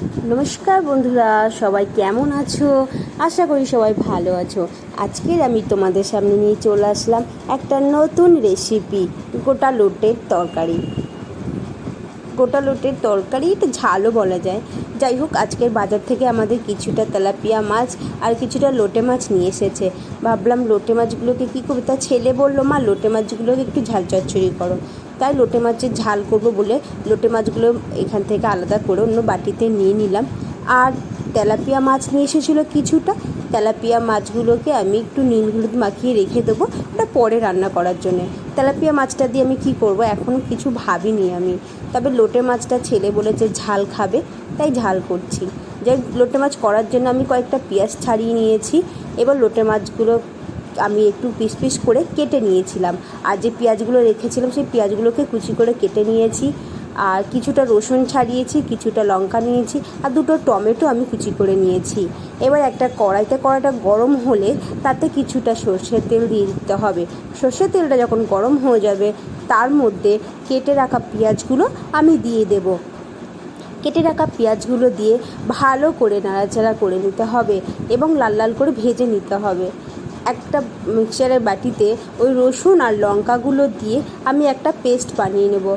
নমস্কার বন্ধুরা, সবাই কেমন আছো? আশা করি সবাই ভালো আছো। আজকের আমি তোমাদের সামনে নিয়ে চলে আসলাম একটা নতুন রেসিপি, গোটা লোটের তরকারি। গোটা লোটের তরকারি, এটা ঝালও বলা যায়। যাই হোক, আজকের বাজার থেকে আমাদের কিছুটা তেলাপিয়া মাছ আর কিছুটা লোটে মাছ নিয়ে এসেছে। ভাবলাম লোটে মাছগুলোকে কী করবো, তা ছেলে বললো মা লোটে মাছগুলোকে একটু ঝাল চচ্চড়ি করো। তাই লোটে মাছের ঝাল করব বলে লোটে মাছগুলো এখান থেকে আলাদা করে অন্য বাটিতে নিয়ে নিলাম। আর তেলাপিয়া মাছ নিয়ে এসেছিলো কিছুটা। তেলাপিয়া মাছগুলোকে আমি একটু নুন হলুদ মাখিয়ে রেখে দেবো, ওটা পরে রান্না করার জন্যে। তেলাপিয়া মাছটা দিয়ে আমি কী করব এখনও কিছু ভাবিনি আমি। তবে লোটে মাছটা ছেলে বলেছে ঝাল খাবে, তাই ঝাল করছি। যাই লোটে মাছ করার জন্য আমি কয়েকটা পেঁয়াজ ছাড়িয়ে নিয়েছি। এবার লোটে মাছগুলো আমি একটু পিস পিস করে কেটে নিয়েছিলাম। আর যে পেঁয়াজগুলো রেখেছিলাম সেই পেঁয়াজগুলোকে কুচি করে কেটে নিয়েছি। আর কিছুটা রসুন ছাড়িয়েছি, কিছুটা লঙ্কা নিয়েছি, আর দুটো টমেটো আমি কুচি করে নিয়েছি। এবার একটা কড়াইটা গরম হলে তাতে কিছুটা সর্ষের তেল দিয়ে দিতে হবে। সর্ষের তেলটা যখন গরম হয়ে যাবে তার মধ্যে কেটে রাখা পেঁয়াজগুলো আমি দিয়ে দেব। কেটে রাখা পেঁয়াজগুলো দিয়ে ভালো করে নাড়াচাড়া করে নিতে হবে এবং লাল লাল করে ভেজে নিতে হবে। একটা মিক্সচারের বাটিতে ওই রসুন আর লঙ্কাগুলো দিয়ে আমি একটা পেস্ট বানিয়ে নেব।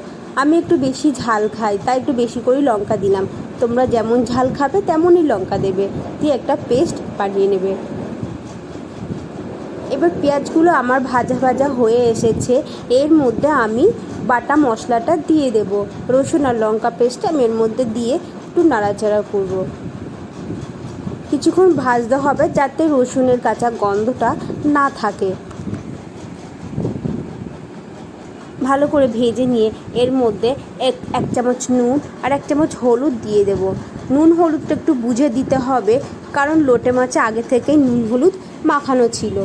আমি একটু বেশি ঝাল খাই, তাই একটু বেশি করেই লঙ্কা দিলাম। তোমরা যেমন ঝাল খাবে তেমনই লঙ্কা দেবে, দিয়ে একটা পেস্ট বানিয়ে নেবে। এবার পেঁয়াজগুলো আমার ভাজা ভাজা হয়ে এসেছে। এর মধ্যে আমি বাটা মশলাটা দিয়ে দেব। রসুন আর লঙ্কা পেস্টটা আমি এর মধ্যে দিয়ে একটু নাড়াচাড়া করব। কিছুক্ষণ ভাজতে হবে যাতে রসুনের কাঁচা গন্ধটা না থাকে। ভালো করে ভেজে নিয়ে এর মধ্যে এক চামচ নুন আর এক চামচ হলুদ দিয়ে দেব। নুন হলুদটা একটু বুঝে দিতে হবে, কারণ লোটে মাছে আগে থেকেই নুন হলুদ মাখানো ছিল।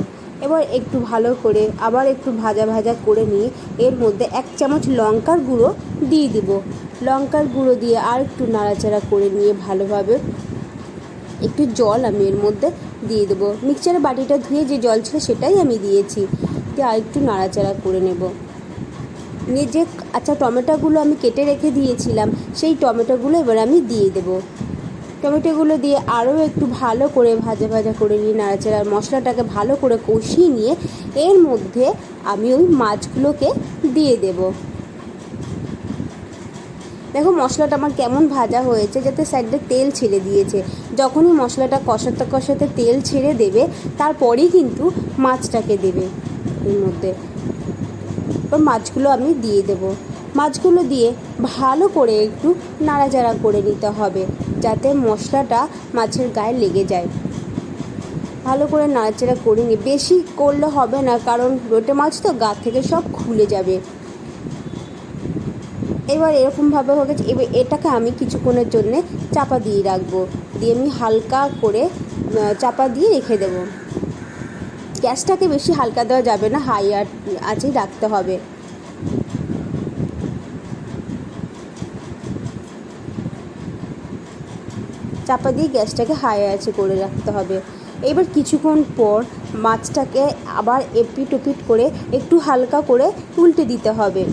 এবার একটু ভালো করে আবার একটু ভাজা ভাজা করে নিয়ে এর মধ্যে এক চামচ লঙ্কার গুঁড়ো দিয়ে দেব। লঙ্কার গুঁড়ো দিয়ে আর একটু নাড়াচাড়া করে নিয়ে ভালোভাবে একটু জল আমি এর মধ্যে দিয়ে দেবো। মিক্সচারের বাটিটা ধুয়ে যে জল ছিল সেটাই আমি দিয়েছি, দিয়ে আর একটু নাড়াচাড়া করে নেব। নিয়ে যে টমেটোগুলো আমি কেটে রেখে দিয়েছিলাম সেই টমেটোগুলো এবার আমি দিয়ে দেবো। টমেটোগুলো দিয়ে আরও একটু ভালো করে ভাজা ভাজা করে নিয়ে নাড়াচাড়া মশলাটাকে ভালো করে কষিয়ে নিয়ে এর মধ্যে আমি ওই মাছগুলোকে দিয়ে দেব। দেখো মশলাটা আমার কেমন ভাজা হয়েছে, যাতে সাইডে তেল ছেড়ে দিয়েছে। যখনই মশলাটা কষাতে কষাতে তেল ছেড়ে দেবে তারপরেই কিন্তু মাছটাকে দেবে এর মধ্যে। এবার মাছগুলো আমি দিয়ে দেব। মাছগুলো দিয়ে ভালো করে একটু নাড়াচাড়া করে নিতে হবে, যাতে মশলাটা মাছের গায়ে লেগে যায়। ভালো করে নাড়াচাড়া করে নিই, বেশি করলে হবে না, কারণ লোটে মাছ তো গা থেকে সব খুলে যাবে। এবার এরকমভাবে হয়ে গেছে। এবার এটাকে আমি কিছুক্ষণের জন্যে চাপা দিয়ে রাখবো, দিয়ে আমি হালকা করে চাপা দিয়ে রেখে দেবো। গ্যাসটাকে বেশি হালকা দেওয়া যাবে না, হাই আঁচেই রাখতে হবে। চাপা দিয়ে গ্যাসটাকে হাই আঁচে করে রাখতে হবে। এবার কিছুক্ষণ পর মাছটাকে আবার এপিট ওপিট করে একটু হালকা করে উল্টে দিতে হবে।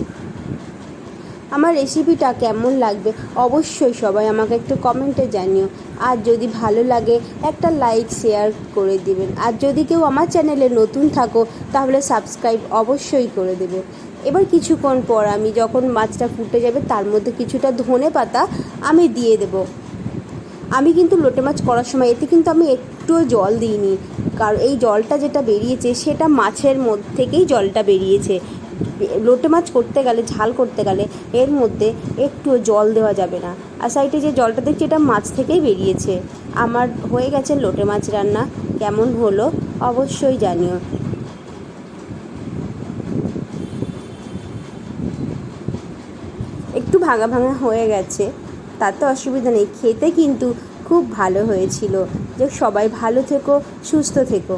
আমার রেসিপিটা কেমন লাগবে অবশ্যই সবাই আমাকে একটু কমেন্টে জানিও। আর যদি ভালো লাগে একটা লাইক শেয়ার করে দিবেন। আর যদি কেউ আমার চ্যানেলে নতুন থাকো তাহলে সাবস্ক্রাইব অবশ্যই করে দেবে। এবার কিছুক্ষণ পর আমি যখন মাছটা ফুটে যাবে তার মধ্যে কিছুটা ধনে পাতা আমি দিয়ে দেব। আমি কিন্তু লোটে মাছ করার সময় এতে কিন্তু আমি একটুও জল দিইনি, কারণ এই জলটা যেটা বেরিয়েছে সেটা মাছের মধ্যে থেকেই জলটা বেরিয়েছে। লোটে মাছ করতে গেলে, ঝাল করতে গেলে এর মধ্যে একটুও জল দেওয়া যাবে না। আর সাইডে যে জলটা দেখছি এটা মাছ থেকেই বেরিয়েছে। আমার হয়ে গেছে লোটে মাছ রান্না। কেমন হলো অবশ্যই জানিও। একটু ভাঙা ভাঙা হয়ে গেছে, তাতে অসুবিধা নেই, খেতে কিন্তু খুব ভালো হয়েছিল। যে সবাই ভালো থেকো, সুস্থ থেকো।